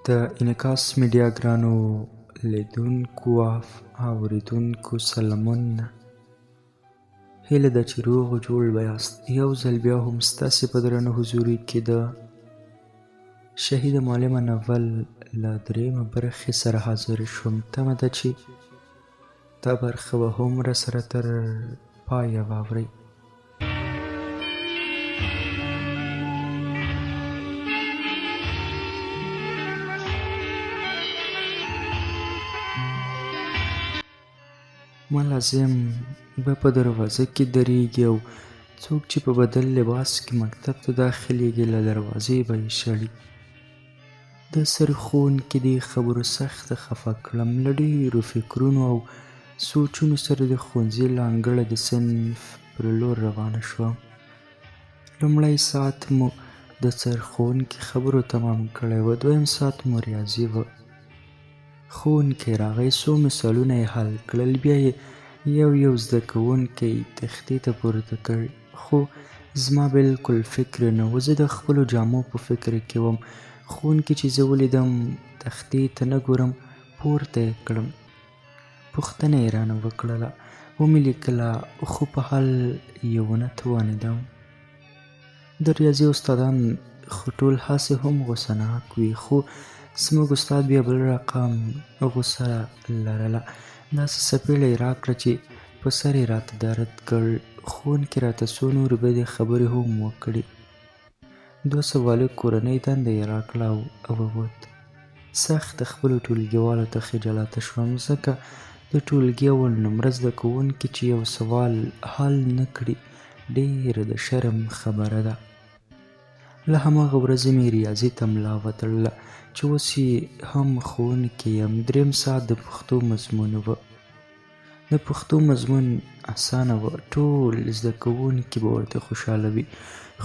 د انعکاس میډیا ګرانو لیدونکو او اورېدونکو سلامونه. هیله ده چې روغ جوړ به یاست. یو ځل بیا هم ستاسې په درنه حضوري کې د شهید معلمه ناول له درېیمه برخې سره حاضر شوم. تمه ده چې دا برخه به هم راسره تر پایه واورئ. ملازم به په دروازه کې درېږي او څوک چې په بدل لباس کې مکتب ته داخلېږي له دروازې به یې شړي. د سرښوونکي دې خبرو سخته خفه کړم. له ډېرو فکرونو او سوچونو سره د ښوونځي له انګړه د صنف پر لور روانه شوم. لومړی ساعت مو د سرښوونکي خبرو تمام کړی و، دویم ساعت مو ریاضي و. ښوونکی راغی، څو مثالونه یې حل کړل، بیا یې یو زده کوونکی تختې ته پورته کړ. خو زما بالکل فکر نه و، زه د خپلو جامو په فکر کې وم. ښوونکي چې زه ولیدم تختې ته نه ګورم، پورته یې کړم. پوښتنه یې رانه وکړله، ومې لیکله، خو په حل یې ونه توانېدم. د ریاضي استادان خو ټول هسې هم غوسه ناک وي، خو زموږ استاد بیا بل رقم غوسه لرله. داسې څپېړه یې راکړه چې په سر یې راته درد کړ. ښوونکي راته څو نورې بدې خبرې هم وکړې. 2 سوالي کورنۍ دنده یې راکړه او ووت. سخت د خپلو ټولګیوالو ته خجالته شوم، ځکه د ټولګي اول نمره زده کوونکي چې یو سوال حل نه کړي ډېره د شرم خبره ده. له هماغه ورځې مې ریاضي ته ملا وتړله چې اوس یې هم ښوونکی یم. 3 ساعت د پښتو مضمون و. د پښتو مضمون اسانه و، ټول زده کوونکي به ورته خوشحاله وي.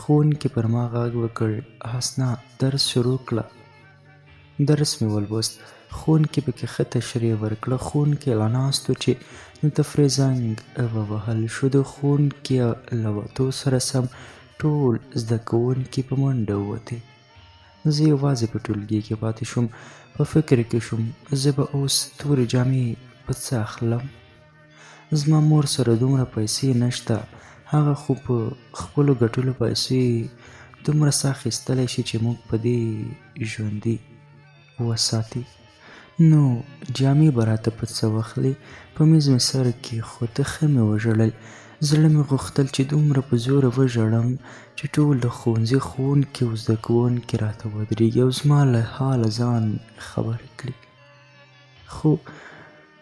ښوونکي پر ما غږ وکړ، حسنه درس شروع کړه. درس مې ولوست. ښوونکي پکې ښه تشریح ورکړه. ښوونکی لا ناست و چې د تفریح زنګ ووهل شو. د ښوونکي له وتو سره سم ټول زده کوونکي په منډه ووتې. زه یوازې په ټولګي کې پاتې شوم. په فکر کې شوم، زه به اوس تورې جامې په څه اخلم. زما مور سره دومره پیسې نشته، هغه خو په خپلو ګټلو پیسو دومره څه اخیستلی شي چې موږ په دې ژوندي وساتي. نو جامې به راته په څه واخلې؟ په میز مې سر کېښود، ښه مې وژړل. زړه مې غوښتل چې دومره په زوره وژړم چې ټول د ښوونځي ښوونکي او زده کوونکي راته ودرېږي او زما له حاله ځان خبرې کړي. خو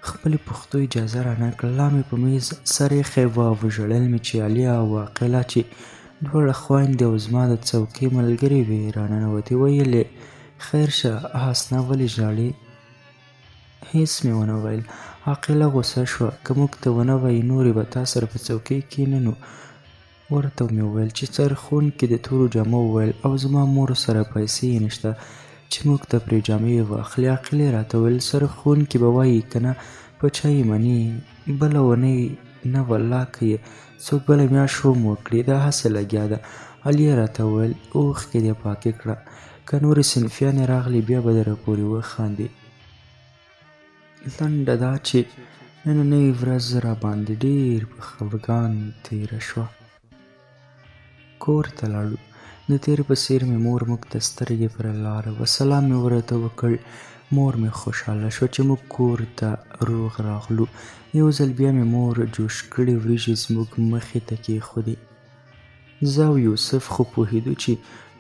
خپلې پوښتو اجازه رانه کړه. لا مې په میز سر ایښی و او ژړل مې چې عالیه او عاقله چې دواړه خویندې او زما د څوکۍ ملګرې وې راننوتې. ویل یې، خیر شه حسنه، ولې ژاړې؟ هېڅ مې ونه ویل. عاقله غوسه شوه، که موږ ته ونه وایي نورې به تا سره په څوکۍ کښېننو. ورته مې وویل چې سرښوونکي د تورو جامو وویل او زما مور سره پیسې یې نشته چې موږ ته پرې جامې واخلي. عاقلې راته ویل، سرښوونکي به وایي که نه په چا یې مني. بله اونۍ نه والله، که یې څوک بله میاشت هم وکړي، دا هسې لګیا ده. عالیه راته وویل، اوښکې دې پاکې کړه، که نورې صنفیانې راغلې بیا به در پورې وخاندي. لنډه دا چې نننۍ ورځ راباندې ډېر په خفګان تېره شوه. کور ته لاړو. د تېر په څېر مې مور موږ ته سترګې پر لاره وه. سلام مې ورته وکړ. مور مې خوشحاله شوه چې موږ کور ته روغ راغلو. یو ځل بیا مې مور جوش کړې وریژې زموږ مخې ته کېښودې. زه او یوسف خو پوهېدو چې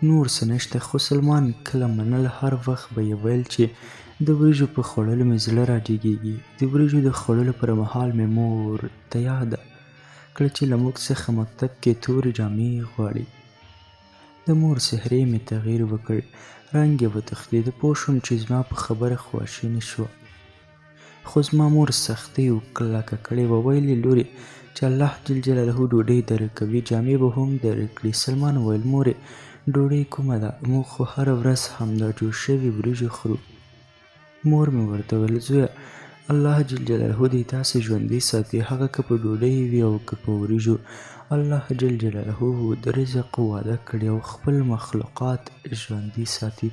نور څه نشته، خو سلمان کله منل. هر وخت به یې ویل چې د وریژو په خوړلو مې زړه راجګېږي. د وریژو د خوړلو پر مهال مې مور ته یاده کړه چې له موږ څخه مکتب کې تورې جامې غواړي. د مور څهرې مې تغییر وکړ، رنګ یې وتښتېد. پوه شوم چې زما په خبره خواشینې شوه. خو زما مور سختۍ کلکه کړې وه. ویل یې، لورې، چې الله جل جلاله ډوډۍ درکوي، جامې به هم درکړي. سلمان وویل، مورې، ډوډۍ کومه ده؟ موږ خو هره ورځ همدا جوش شوي وریجې خورو. مور مې ورته ویل، زویه، الله جل جلاله دې تاسې ژوندي ساتي، هغه که په ډوډۍ وي او که په وریجو. الله جل جلاله د رزق وعده کړې او خپل مخلوقات ژوندي ساتي.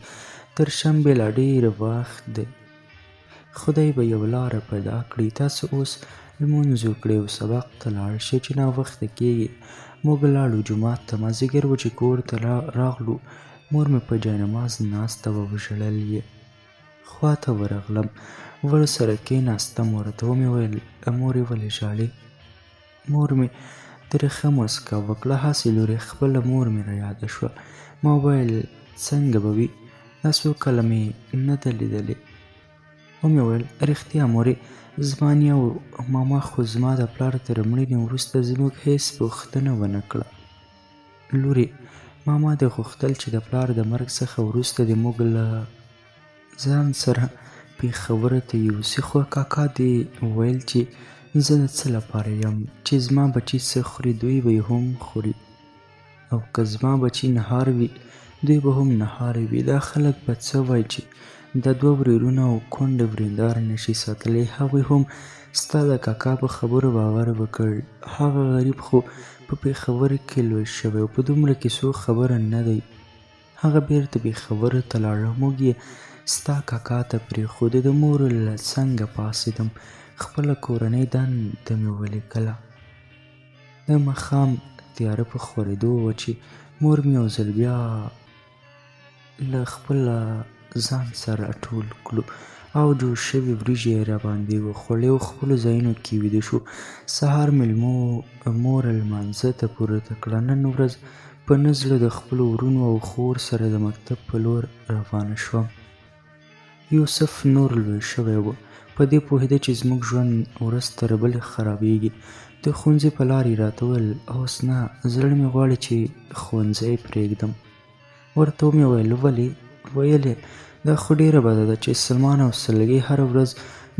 تر شنبې لا ډېر وخت دی. خدای به یو لاره پیدا کړي. تاسو اوس لمونځ وکړئ او سبق ته لاړ شئ چې ناوخته کېږي. موږ لاړو جومات ته. مازدیګر و چې کور ته راغلو. مور مې په جاینماز ناسته وه، وژړل یې. خوا ته ورغلم، ورسره کېناستم. ورته ومې ویل مورې ولې ژاړې؟ مور مې ترخه موسکا وکړه. هسې لورې خپله مور مې رایاده شوه. ما وویل څنګه به وي؟ دا څو کاله مې نه ده لیدلې. ومې ویل رښتیا مورې، زما نیا او ماما خو زما د پلار تر مړینې وروسته زموږ هېڅ پوښتنه ونه کړه. لورې ماما دې غوښتل چې د پلار د مرګ څخه وروسته دې موږ له ځان سره پېښوره ته یوسي، خو کاکا دې ویل چې زه د څه لپاره یم چې زما بچي څه خوري دوی به یې هم خوري، او که زما بچي نهار وي دوی به هم نهاره وي. دا خلک به څه وایي چې دا دوه ورېرونه او کونډه وریندار نشي ساتلی. هغوی هم ستا د کاکا په خبرو باور وکړ. هغه غریب خو په پېښور کې لوی شوی او په دومره کیسو خبره نه دی. هغه بیرته پېښور ته لاړه. موږ یې ستا کاکا ته پرېښودو. د مور له څنګه پاڅېدم، خپله کورنۍ دنده مې ولیکله. د ماښام تیاره په خورېدو وه چې مور مې یو ځل بیا له خپله ځان سره ټول کړو او جوړ شوي وریجې یې راباندې وخوړې او خپلو ځایونو کې ویده شو. سهار مې مور لمانځه ته پورته کړه. نن ورځ په نه زړه د خپلو ورونو او خور سره د مکتب په لور روانه شوم. یوسف نور لوی شوی و. په دې پوهېده چې زموږ ژوند ورځ تر بلې خرابېږي. د ښوونځي په لار یې راته وویل اوس نه، زړه مې غواړي چې ښوونځی پرېږدم. ورته ومې ویل ولې؟ ویل یې دا خو ډېره بده ده چې سلمان او سلګۍ هره ورځ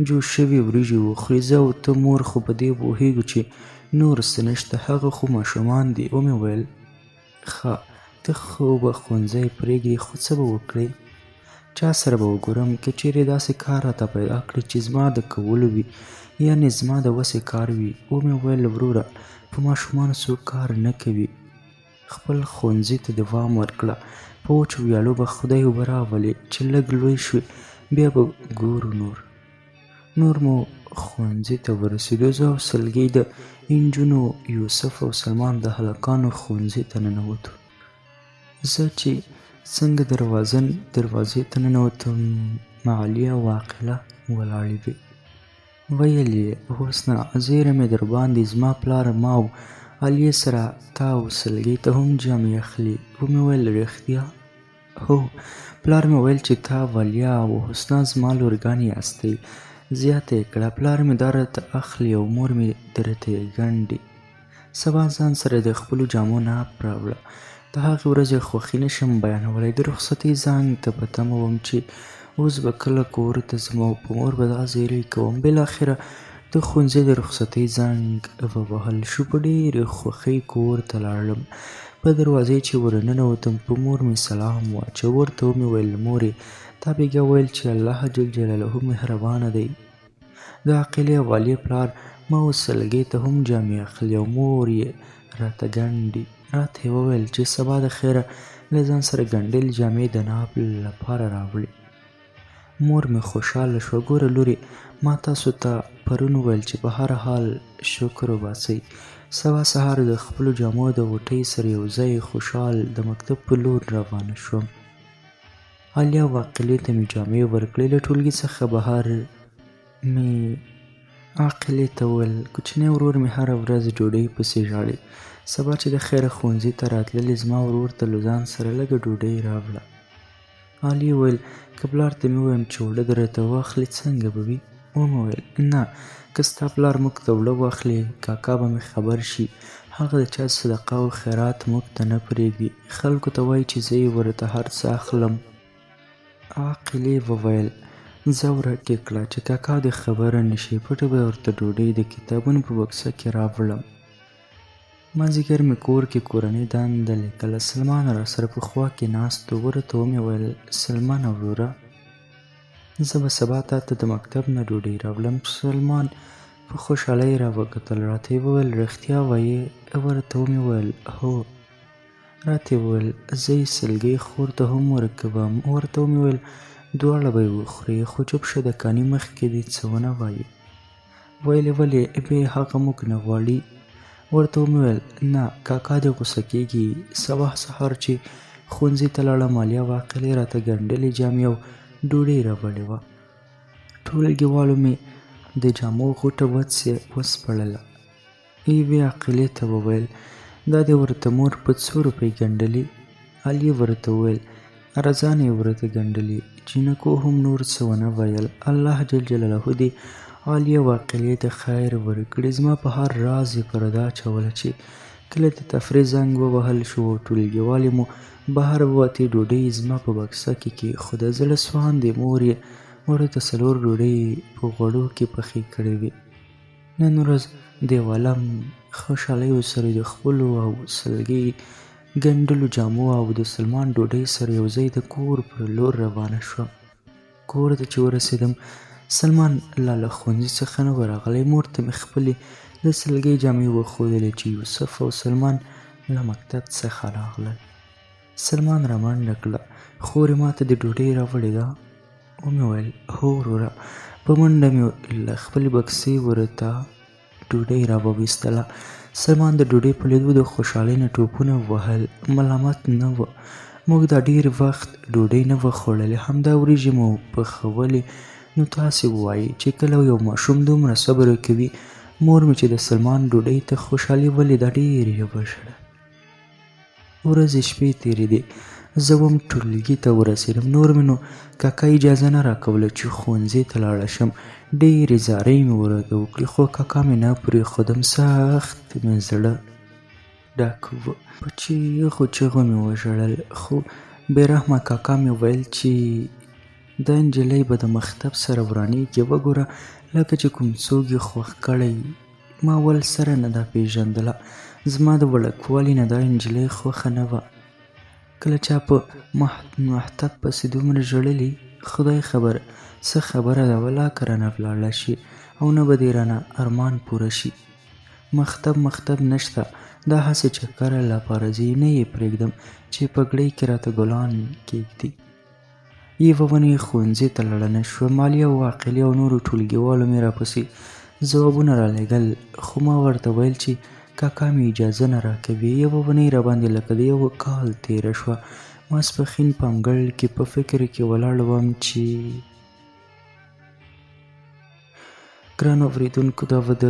جوړ شوي وریجې وخوري. زه او ته مور خو په دې پوهېږو چې نور څه نشته، هغه خو ماشومان دي. ومې ویل ښه، ته خو به ښوونځی پرېږدې، خو څه به وکړې؟ چا سره به وګورم؟ که چیرې داسې کار راته پیدا کړې چې زما د کولو وي، یعنې زما د وسې کار وي. ومې ویل وروره، په ماشومانو څوک کار نه کوي. خپل ښوونځي ته دوام ورکړه. په وچو ویالو به خدای اوبه راولي چې لږ لوی شوې بیا به ګورو. نور مو ښوونځي ته ورسېدو. زه او سلګۍ د نجونو، یوسف او سلمان د هلکانو ښوونځي ته ننوتو. زه چې څنګه دروازې ته ننوتم، معالیه او عاقله ولاړې وې. ویل یې اوس نه، زیره مې در باندې زما پلار ما او عالیې سره تا او سلګۍ ته هم جامې اخلي. ومې ویل رښتیا؟ هو، پلار مې ویل چې تا والیا او حسنا زما لورګانې یاستئ. زیاته یې کړه پلار مې دا راته اخلي او مور مې درته یې ګنډي. سبا ځان سره د خپلو جامو ناپ راوړه. د هغې ورځې خوښي نشم بیانولی. د رخصتۍ زنګ ته په تمه وم چې اوس به کله کور ته ځم او په مور به دا زیری کوم. بالاخره د ښوونځي د رخصتۍ زنګ ووهل شو. په ډېرې خوښۍ کور ته لاړم. په دروازې چې ورننوتم په مور مې سلام واچوه. ورته ومې ویل مورې، تا بېګا ویل چې الله جل جلاله مهربانه دی. د عاقلې او عالیې پلار ما او سلګۍ ته هم جامې اخلي او مور یې راته ګنډي. راته یې وویل چې سبا د خیره له ځان سره ګنډلې جامې د ناپ لپاره راوړي. مور مې خوشحاله شوه. ګوره لورې، ما تاسو ته پرون وویل چې په هر حال شکر وباسئ. سبا سهار د خپلو جامو د غوټۍ سره یو ځای خوشحال د مکتب په لور روانه شوم. عالیه او عاقلې ته مې جامې ورکړې. له ټولګي څخه بهر مې عاقلې ته وویل کوچنی ورور مې هره ورځ ډوډۍ پسې ژاړي. سبا چې د خیره ښوونځي ته راتللې زما ورور ته له ځان سره لږه ډوډۍ راوړه. عالیې وویل که پلار ته مې ووایم چې اوړه درته واخلي څنګه به وي؟ ومې ویل نه، که ستا پلار موږ ته اوړه واخلي کاکا به مې خبر شي. هغه د چا صدقه او خیرات موږ ته نه پرېږدي. خلکو ته وایي چې زه یې ورته هر څه اخلم. عاقلې وویل ځه ورکې کړه چې کاکا دې خبره نه شي. پټه به ورته ډوډۍ د کتابونو په بکسه کې راوړم. مازدیګر مې کور کې کورنۍ دنده لیکله. سلمان راسره په خوا کې ناست و. ورته ومې ویل سلمانه وروره، زه به سبا تا ته د مکتب نه ډوډۍ راوړم. سلمان په خوشحالۍ راوکتل. راته یې وویل رښتیا وایې؟ ورته ومې ویل هو. راته یې وویل زه یې سلګۍ خور ته هم ورکوم. ورته ومې ویل دواړه به یې وخورې، خو چوپ شه د کاني مخکې دې څه ونه وایي. ویل یې ولې بیا یې هغه موږ نه غواړي. ورته ومې ویل نه کاکا دې غوسه کېږي. سبا سهار چې ښوونځي ته لاړم ماليه او عاقلې راته ګنډلې جامې او ډوډۍ راوړې وه. ټولګیوالو مې د جامو غوټه وسپړله. یوې عاقلې ته وویل دا دې ورته مور په څو روپۍ ګنډلې؟ علي ورته وویل ارزانه یې ورته ګنډلې. جینکو هم نور څه ونه ویل. الله جل جلاله دې علي او عاقلې ته خیر ورکړي. زما په هر راز یې پرده اچوله چې کله د تفریح زنګ ووهل شو او ټولګیوالې مو بهر ووتې ډوډۍ یې زما په بکسه کې کېښوده. زړه سواندې مور یې ورته 4 ډوډۍ په غوړو کې پخې کړې وې. نن ورځ دیوالم خوشحالیو سره د خپلو او سلګۍ ګنډلو جامو او د سلمان ډوډۍ سره یو ځای د کور پر لور روانه شوم. کور ته چې ورسېدم سلمان لا له ښوونځي څخه نه و راغلی. مور ته مې خپلې د سلګۍ جامې وښودلې چې یوسف او سلمان له مکتب څخه راغلل. سلمان رامنډه کړه. خور یې ما ته د ډوډۍ راوړې ده؟ ومې ویل هو وروره. په منډه مې له خپلې بکسې ورته ډوډۍ راوویستله. سلمان د ډوډۍ په لیدو د خوشحالۍ نه ټوپونه وهل. ملامت نه و، موږ دا ډېر وخت ډوډۍ نه وه خوړلې، همدا وریجې مو پخولې. نو تاسې ووایئ چې کله یو ماشوم دومره صبر کوي. مور مې چې د سلمان ډوډۍ ته خوشحالي ولیده ډېر یې وژړل. ورځې شپې تېرېدې. زه هم ټولګي ته ورسېدم. نور مې نو کاکا اجازه نه راکوله چې ښوونځي ته لاړه شم. ډېرې زارۍ مې ورته وکړې خو کاکا مې نه پرېښودم. سخت مې زړه ډک و. په چیغو چیغو مې وژړل. خو بې رحمه کاکا مې ویل چې دا نجلۍ به د مکتب سره ورانېږي. وګوره لکه چې کوم څوک یې خوښ کړی. ما ول سره نه ده پېژندله. زما د وړکوالي نه دا نجلۍ خوښه نه وه. کله چا په مکتب پسې دومره ژړلي خدای خبر څه خبره ده. ولا که رانه ولاړه شي او نه به دې رانه ارمان پوره شي. مکتب نشته، دا هسې چکره لپاره ځي. نه یې پرېږدم چې پګړۍ کې راته ګلان کېږدي. یوه ونې ښوونځي ته لاړه شوه. ماليه او عاقلې او نورو ټولګیوالو مې راپسې ځوابونه رالېږل، خو ما ورته ویل چې کاکا مې اجازه نه راکوي. یوه ونې راباندې لکه د یو کال تېره شوه. ماسپښین په انګړ کې په فکر کې ولاړ وم چې ګرانو اورېدونکو دا به د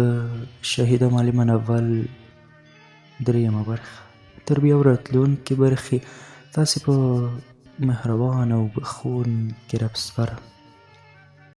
شهیده معلمه ناول 3مه برخه. تر بیا راتلونکې برخې تاسې په مهربان او بخښونکي رب سپارم.